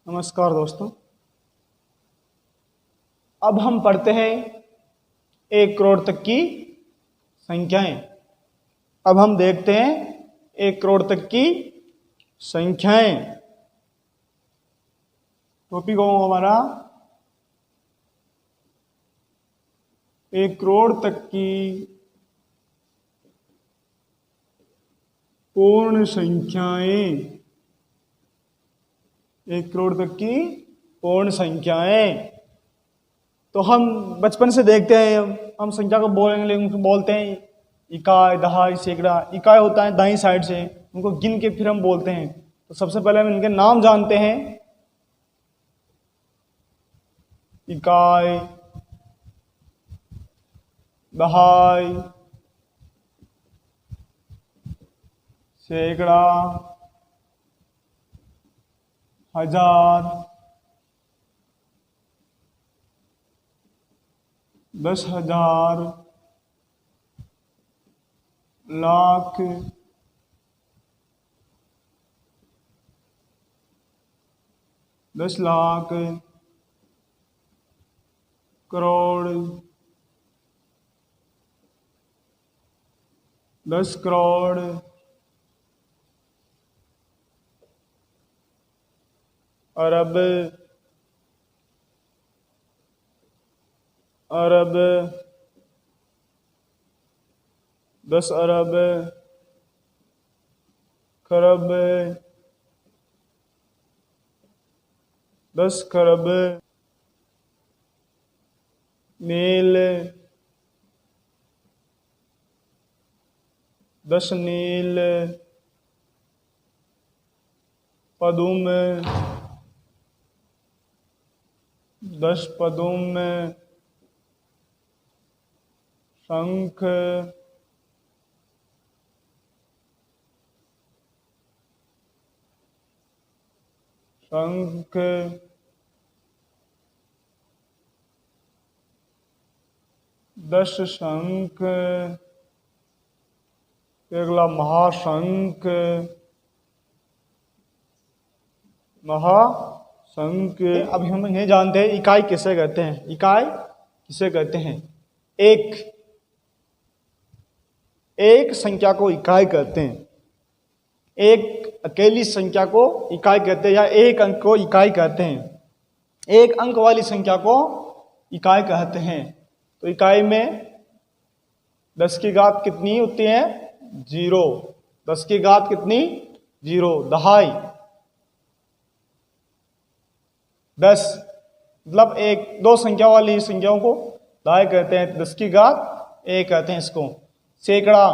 नमस्कार दोस्तों। अब हम पढ़ते हैं 1 करोड़ तक की संख्याएं। अब हम देखते हैं 1 करोड़ तक की संख्याएं। टॉपिक होगा हमारा 1 करोड़ तक की पूर्ण संख्याएं। 1 करोड़ तक की पूर्ण संख्याएं। तो हम बचपन से देखते हैं, हम संख्या को बोलेंगे, उनको बोलते हैं इकाई, दहाई, सैकड़ा। इकाई होता है दाईं साइड से, उनको गिन के फिर हम बोलते हैं। तो सबसे पहले हम इनके नाम जानते हैं। इकाई, दहाई, सैकड़ा, हजार, 10,000, लाख, 10 लाख, करोड़, 10 करोड़, अरब, अरब, 10 अरब, खरब, 10 खरब, नील, 10 नील, पदुम, 10 पदुम, शंख, 10 शंख, अगला महाशंख, महाशंख। अब हम इन्हें जानते हैं इकाई किसे कहते हैं। इकाई किसे कहते हैं? एक संख्या को इकाई कहते हैं। एक अकेली संख्या को इकाई कहते हैं, या एक अंक को इकाई कहते हैं। एक अंक वाली संख्या को इकाई कहते हैं। तो इकाई में 10 की घात कितनी होती है? 0। 10 की घात कितनी? 0। दहाई 10, मतलब दो संख्या वाली संख्याओं को दहाई कहते हैं। 10 की घात 1 कहते हैं इसको। सैकड़ा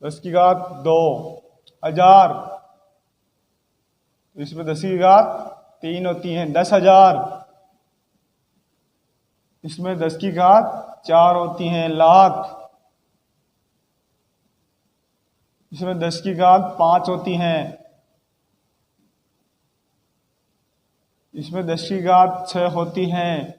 10 की घात 2। हजार, इसमें 10 की घात 3 होती है। 10,000, इसमें 10 की घात 4 होती हैं। लाख, इसमें 10 की घात 5 होती हैं। इसमें 10 की घात 6 होती हैं।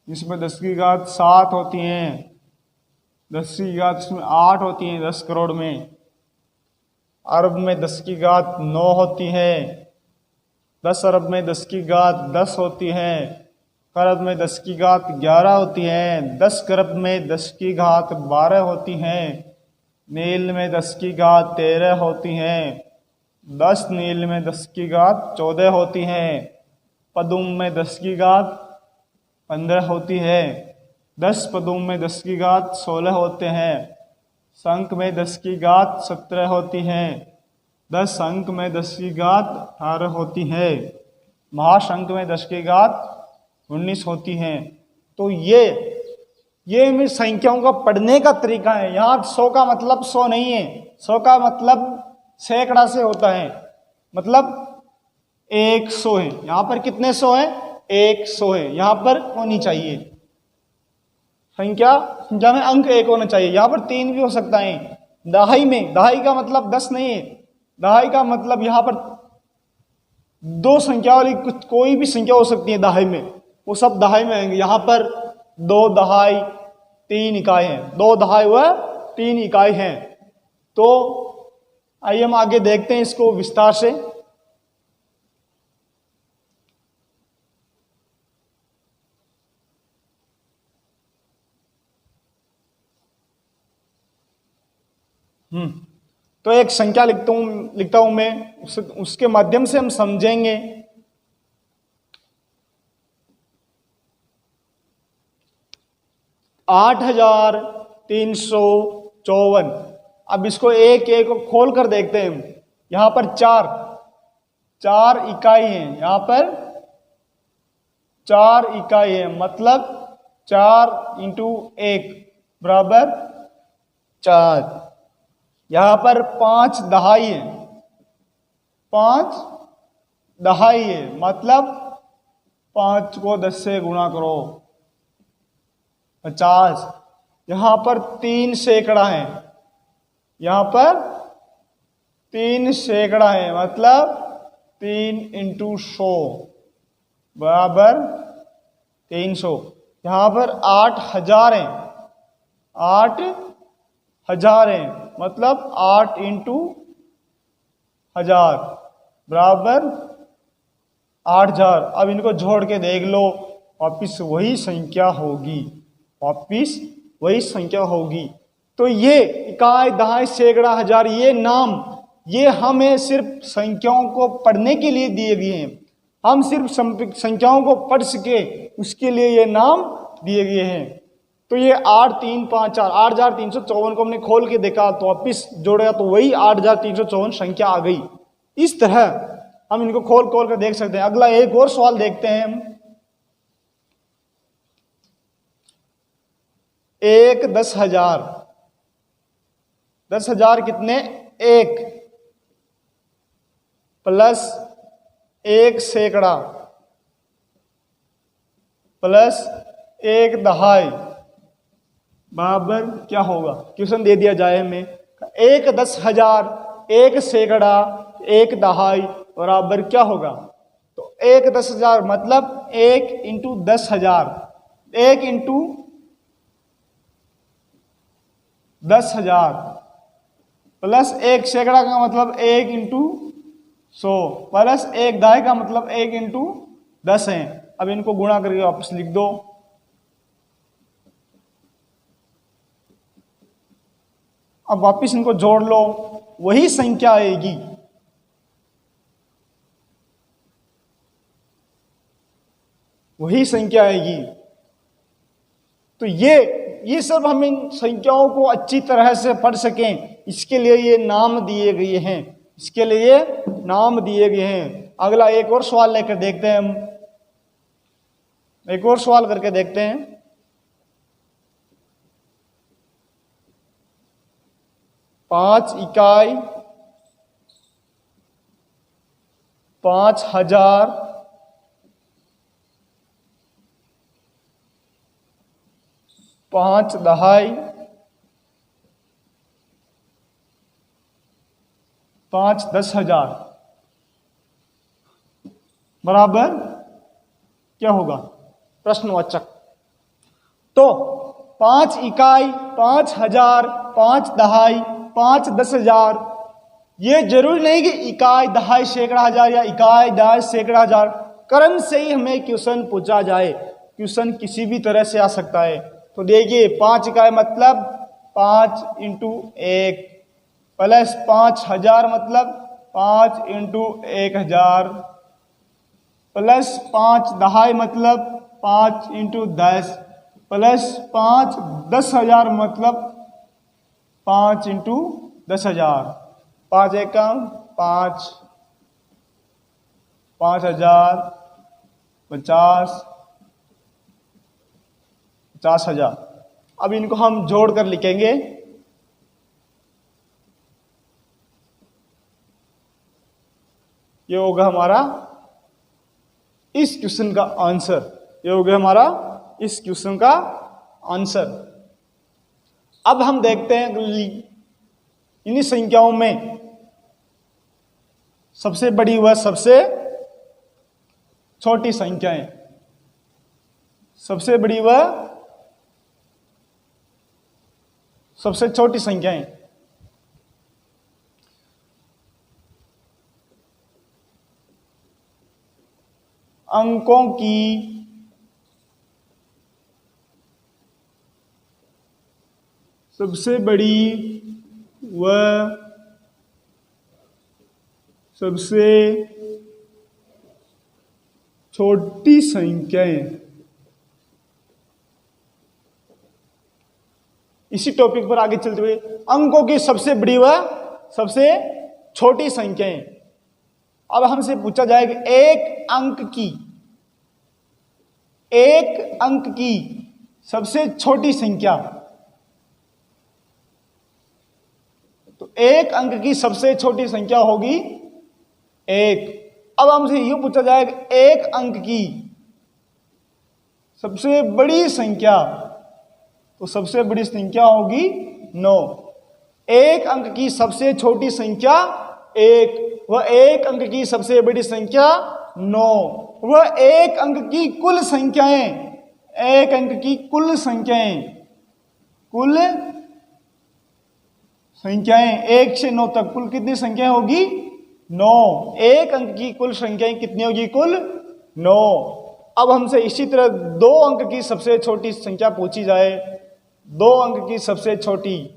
इसमें 10 की घात 7 होती हैं। 10 की घात इसमें 8 होती हैं 10 करोड़ में। अरब में 10 की घात 9 होती है। 10 अरब में 10 की घात 10 होती है। खरब में 10 की घात 11 होती है। 10 खरब में 10 की घात 12 होती है। नील में 10 की घात 13 होती है। 10 नील में 10 की घात 14 होती है। पदुम में 10 की घात 15 होती है। 10 पदुम में 10 की घात 16 होते हैं। शंख में 10 की घात 17 होती है। 10 शंख में 10 की घात 18 होती है। महाशंख में 10 की घात 19 होती है। तो ये में संख्याओं का पढ़ने का तरीका है। यहाँ 100 का मतलब 100 नहीं है। 100 का मतलब सैकड़ा से होता है, मतलब 100 है। यहाँ पर कितने 100 है? 100 है। यहाँ पर होनी चाहिए संख्या में अंक 1 होना चाहिए। यहाँ पर 3 भी हो सकता है। दहाई का मतलब 10 नहीं है। दहाई का मतलब यहाँ पर 2 संख्या वाली कोई भी संख्या हो सकती है दहाई में, वो सब दहाई में आएंगे। यहाँ पर 2 दहाई 3 इकाई हैं। 2 दहाई व 3 इकाई हैं। तो आइए हम आगे देखते हैं इसको विस्तार से। तो एक संख्या लिखता हूं मैं, उसके माध्यम से हम समझेंगे। 8,354। अब इसको एक एक खोल कर देखते हैं हम। यहां पर चार इकाई है, यहां पर 4 इकाई है, मतलब 4 इंटू 1 बराबर 4। यहां पर 5 दहाई है, 5 दहाई है, मतलब 5 को 10 से गुणा करो 50। यहां पर 3 सैकड़ा है, यहां पर 3 सैकड़ा है, मतलब 3 इंटू 100 बराबर 300। यहां पर 8,000 है, 8,000 है, मतलब 8 इंटू 1000 बराबर 8,000। अब इनको जोड़ के देख लो, वापिस वही संख्या होगी, वापिस वही संख्या होगी। तो ये इकाई, दहाई, सैकड़ा, हजार, ये नाम, ये हमें सिर्फ संख्याओं को पढ़ने के लिए दिए गए हैं। हम सिर्फ संख्याओं को पढ़ सके उसके लिए ये नाम दिए गए हैं। तो ये 8,354, 8,354 को हमने खोल के देखा तो वापिस जोड़ा तो वही 8,354 संख्या आ गई। इस तरह हम इनको खोल कर देख सकते हैं। अगला एक और सवाल देखते हैं हम। 1 10,000, 10,000 कितने? 1 प्लस 1 सैकड़ा प्लस 1 दहाई बराबर क्या होगा? क्वेश्चन दे दिया जाए हमें, 1 10,000, 1 सैकड़ा, 1 दहाई बराबर क्या होगा? तो 1 10,000 मतलब 1 इंटू 10,000, 1 इंटू 10,000 प्लस 1 सैकड़ा का मतलब 1 इंटू 100 प्लस 1 दहाई का मतलब 1 इंटू 10 है। अब इनको गुणा करके वापस लिख दो। अब वापस इनको जोड़ लो, वही संख्या आएगी। वही संख्या आएगी। तो ये सब हम इन संख्याओं को अच्छी तरह से पढ़ सकें, इसके लिए ये नाम दिए गए हैं, इसके लिए नाम दिए गए हैं। अगला एक और सवाल लेकर देखते हैं हम, एक और सवाल करके देखते हैं। पांच इकाई 5,000 5 दहाई 5 10,000 बराबर क्या होगा? प्रश्नवाचक। तो 5 इकाई, 5,000, 5 दहाई, 5 10,000, ये जरूरी नहीं कि इकाई दहाई सैकड़ा हजार या इकाई दहाई सैकड़ा हजार क्रम से ही हमें क्वेश्चन पूछा जाए। क्वेश्चन किसी भी तरह से आ सकता है। तो देखिए 5 इकाई मतलब 5 इंटू 1 प्लस 5,000 मतलब 5 इंटू 1,000 प्लस 5 दहाई मतलब 5 इंटू 10 प्लस 5 10,000 मतलब 5 इंटू 10,000। 5 एकम 5, 5,000, 50, 50,000। अब इनको हम जोड़ कर लिखेंगे। ये होगा हमारा इस क्वेश्चन का आंसर, ये हो गया हमारा इस क्वेश्चन का आंसर। अब हम देखते हैं इन्हीं संख्याओं में सबसे बड़ी व सबसे छोटी संख्याएं, सबसे बड़ी व सबसे छोटी संख्याएं। अंकों की सबसे बड़ी व सबसे छोटी संख्याएं। इसी टॉपिक पर आगे चलते हुए अंकों की सबसे बड़ी व सबसे छोटी संख्याएं। अब हमसे पूछा जाएगा एक अंक की सबसे छोटी संख्या। तो एक अंक की सबसे छोटी संख्या होगी 1। अब हमसे यह पूछा जाएगा एक अंक की सबसे बड़ी संख्या। तो सबसे बड़ी संख्या होगी 9। एक अंक की सबसे छोटी संख्या 1, वह एक अंक की सबसे बड़ी संख्या 9। वह एक अंक की कुल संख्याएं, एक अंक की कुल संख्याएं 1 से 9 तक कुल कितनी संख्या होगी? 9। एक अंक की कुल संख्याएं कितनी होगी? कुल 9। अब हमसे इसी तरह 2 अंक की सबसे छोटी संख्या पूछी जाए। 2 अंक की सबसे छोटी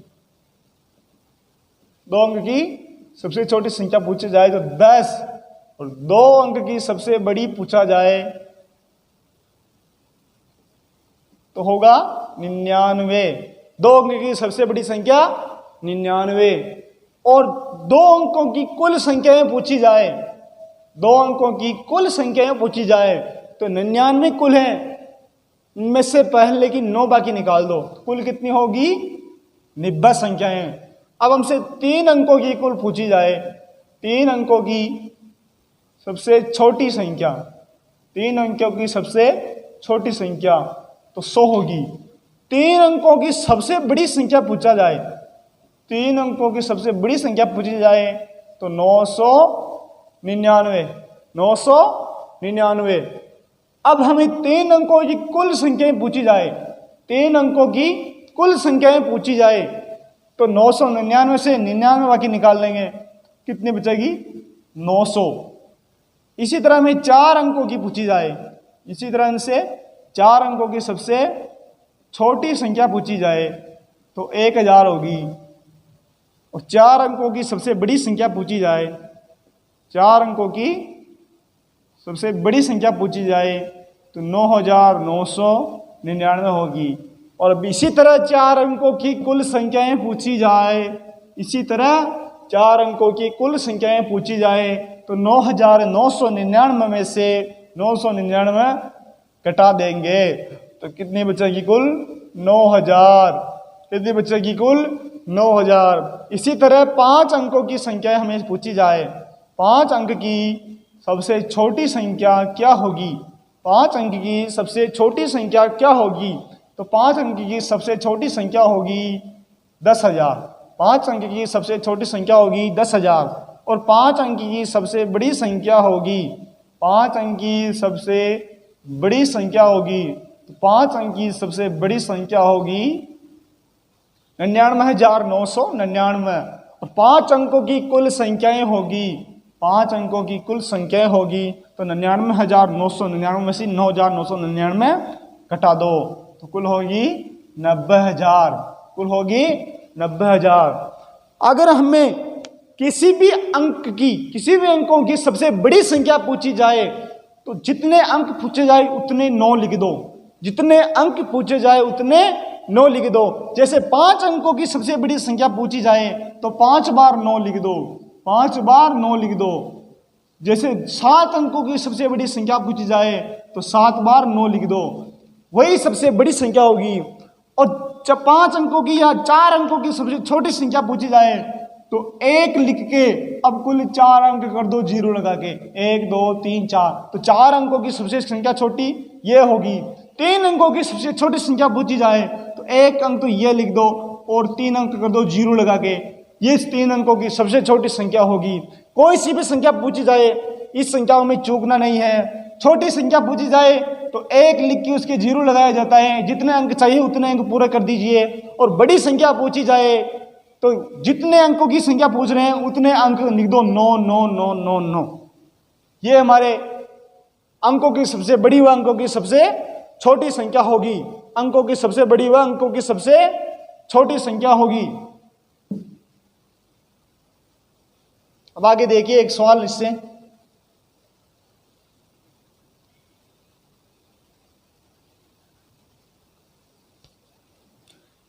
संख्या पूछी जाए तो 10, और 2 अंक की सबसे बड़ी पूछा जाए तो होगा 99। 2 अंक की सबसे बड़ी संख्या 99, और 2 अंकों की कुल संख्याएं पूछी जाए, 2 अंकों की कुल संख्याएं पूछी जाए तो 99 कुल है, इनमें से पहले की 9 बाकी निकाल दो, कुल कितनी होगी? 90 संख्याएं। अब हमसे 3 अंकों की कुल पूछी जाए, 3 अंकों की सबसे छोटी संख्या, 3 अंकों की सबसे छोटी संख्या तो 100 होगी। 3 अंकों की सबसे बड़ी संख्या पूछा जाए, 3 अंकों की सबसे बड़ी संख्या पूछी जाए तो 999। अब हमें 3 अंकों की कुल संख्याएं पूछी जाए, 3 अंकों की कुल संख्याएं पूछी जाए तो 999 से 99 बाकी निकाल लेंगे, कितनी बचेगी? 900। इसी तरह हमें 4 अंकों की पूछी जाए, इसी तरह इनसे 4 अंकों की सबसे छोटी संख्या पूछी जाए तो 1000 होगी, और 4 अंकों की सबसे बड़ी संख्या पूछी जाए, 4 अंकों की सबसे बड़ी संख्या पूछी जाए तो 9999 होगी। और अब इसी तरह 4 अंकों की कुल संख्याएं पूछी जाए, इसी तरह 4 अंकों की कुल संख्याएं पूछी जाए तो 9999 में से 999 घटा देंगे तो कितनी बचेगी? कुल 9000। कितनी बचेगी? कुल 9000। इसी तरह 5 अंकों की संख्या हमें पूछी जाए, 5 अंक की सबसे छोटी संख्या क्या होगी? 5 अंक की सबसे छोटी संख्या क्या होगी? तो 5 अंक की सबसे छोटी संख्या होगी 10,000। 5 अंक की सबसे छोटी संख्या होगी 10,000, और 5 अंक की सबसे बड़ी संख्या होगी, 5 अंक की सबसे बड़ी संख्या होगी, तो 5 अंक की सबसे बड़ी संख्या होगी 99,999। और 5 अंकों की कुल संख्याएं होगी, 5 अंकों की कुल संख्याएं होगी तो 99,999 में से 9,999 घटा दो तो कुल होगी 90,000। कुल होगी 90,000। अगर हमें किसी भी अंकों की सबसे बड़ी संख्या पूछी जाए तो जितने अंक पूछे जाए उतने 9 लिख दो, जितने अंक पूछे जाए उतने 9 लिख दो। जैसे 5 अंकों की सबसे बड़ी संख्या पूछी जाए तो 5 बार 9 लिख दो, 5 बार 9 लिख दो। जैसे 7 अंकों की सबसे बड़ी संख्या पूछी जाए तो 7 बार 9 लिख दो, वही सबसे बड़ी संख्या होगी। और जब 5 अंकों की या 4 अंकों की सबसे छोटी संख्या पूछी जाए तो 1 लिख के अब कुल 4 अंक कर दो जीरो लगा के, 1 2 3 4, तो 4 अंकों की सबसे संख्या छोटी ये होगी। 3 अंकों की सबसे छोटी संख्या पूछी जाए तो 1 अंक तो ये लिख दो और 3 अंक कर दो जीरो लगा के, ये 3 अंकों की सबसे छोटी संख्या होगी। कोई सी भी संख्या पूछी जाए इस संख्याओं में चूकना नहीं है। छोटी संख्या पूछी जाए तो 1 लिख के उसके जीरो लगाया जाता है, जितने अंक चाहिए उतने अंक पूरा कर दीजिए। और बड़ी संख्या पूछी जाए तो जितने अंकों की संख्या पूछ रहे हैं उतने अंक लिख दो, 9 9 9 9 9। ये हमारे अंकों की सबसे बड़ी व अंकों की सबसे छोटी संख्या होगी। अंकों की सबसे बड़ी व अंकों की सबसे छोटी संख्या होगी। अब आगे देखिए एक सवाल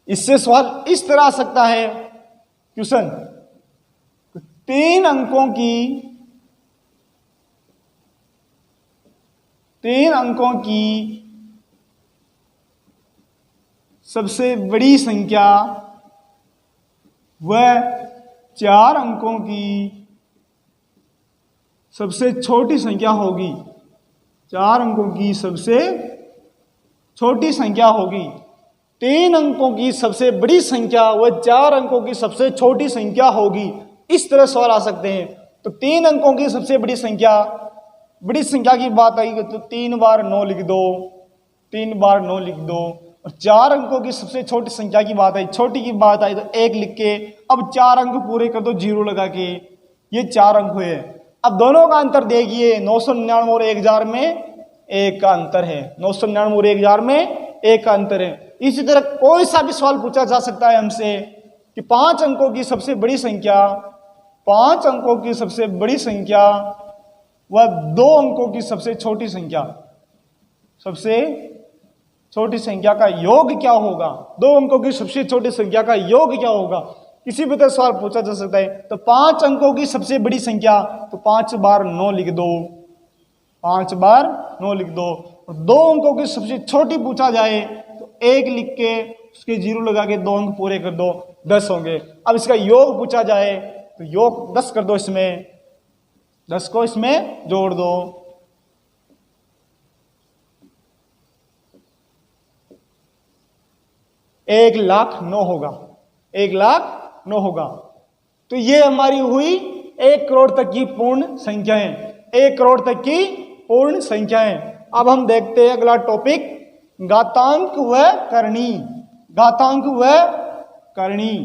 इससे सवाल इस तरह आ सकता है क्वेश्चन, तीन अंकों की सबसे बड़ी संख्या व 4 अंकों की सबसे छोटी संख्या होगी। 4 अंकों की सबसे छोटी संख्या होगी। 3 अंकों की सबसे बड़ी संख्या व 4 अंकों की सबसे छोटी संख्या होगी। इस तरह सवाल आ सकते हैं। तो 3 अंकों की सबसे बड़ी संख्या की बात आई तो 3 बार 9 लिख दो, 3 बार 9 लिख दो। और 4 अंकों की सबसे छोटी संख्या की बात आई, छोटी की बात आई तो 1 लिख के अब 4 अंक पूरे कर दो 0 लगा के, ये 4 अंक हुए। अब दोनों का अंतर देखिए, 999 और 1000 में 1 का अंतर है। 999 और 1000 में 1 का अंतर है। इसी तरह कोई सा भी सवाल पूछा जा सकता है हमसे कि 5 अंकों की सबसे बड़ी संख्या, 5 अंकों की सबसे बड़ी संख्या व 2 अंकों की सबसे छोटी संख्या, सबसे छोटी संख्या का योग क्या होगा? 2 अंकों की सबसे छोटी संख्या का योग क्या होगा? किसी भी तरह सवाल पूछा जा सकता है। तो 5 अंकों की सबसे बड़ी संख्या तो 5 बार 9 लिख दो, 5 बार 9 लिख दो। और 2 अंकों की सबसे छोटी पूछा जाए तो 1 लिख के उसके 0 लगा के 2 अंक पूरे कर दो, 10 होंगे। अब इसका योग पूछा जाए तो योग 10 कर दो, इसमें 10 को इसमें जोड़ दो। एक लाख 9 होगा, 1,09,000 होगा। तो ये हमारी हुई 1 करोड़ तक की पूर्ण संख्याएं, 1 करोड़ तक की पूर्ण संख्याएं। अब हम देखते हैं अगला टॉपिक, घातांक व करणी। घातांक व करणी।